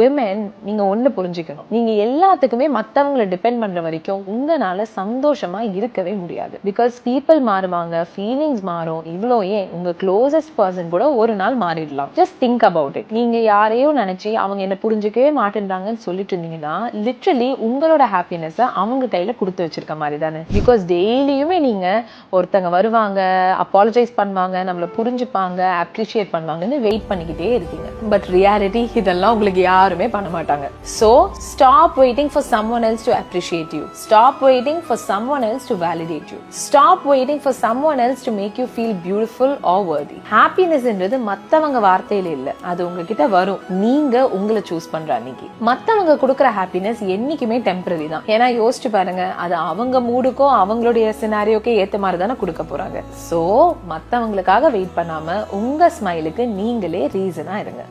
women நீங்க ஒண்ணு புரிஞ்சுக்கணும், நீங்க எல்லாத்துக்குமே மத்தவங்களை டிபெண்ட் பண்ற வரைக்கும் உங்களால சந்தோஷமா இருக்கவே முடியாது. பிகாஸ் பீப்புள் மாறுவாங்க, ஃபீலிங்ஸ் மாறும். இவ்வளோ ஏன் உங்க க்ளோசஸ்ட் பர்சன் கூட ஒரு நாள் மாறிடலாம். Just think about it. நீங்க யாரையும் நினைச்சு அவங்க என்ன புரிஞ்சுக்கவே மாட்டேன்றாங்கன்னு சொல்லிட்டு இருந்தீங்கன்னா லிட்டரலி உங்களோட ஹாப்பினஸ் அவங்க கையில கொடுத்து வச்சிருக்க மாதிரி தானே. பிகாஸ் டெய்லியுமே நீங்க ஒருத்தங்க வருவாங்க, அப்பாலஜைஸ் பண்ணுவாங்க, நம்மள புரிஞ்சுப்பாங்க, அப்ரிஷியேட் பண்ணுவாங்கன்னு வெயிட் பண்ணிக்கிட்டே இருக்கீங்க. பட் ரியாலிட்டி இதெல்லாம் உங்களுக்கு யாருமே பண்ண மாட்டாங்க. So stop waiting for someone else to appreciate you. Stop waiting for someone else to validate you. Stop waiting for someone else to make you feel beautiful or worthy. Happiness என்றது மத்தவங்க வார்த்தையில இல்ல, அது உங்ககிட்ட வரும். நீங்க உங்களை சூஸ் பண்ற அன்னைக்கு. மத்தவங்க கொடுக்கிற ஹாப்பினஸ் என்னைக்குமே டெம்பரரி தான். ஏன்னா யோசிச்சு பாருங்க, அது அவங்க மூடுக்கோ அவங்களுடைய சினாரியோக்கே ஏத்த மாதிரி தானே கொடுக்க போறாங்க. சோ மத்தவங்களுக்காக வெயிட் பண்ணாம உங்க ஸ்மைலுக்கு நீங்களே ரீசனா இருங்க.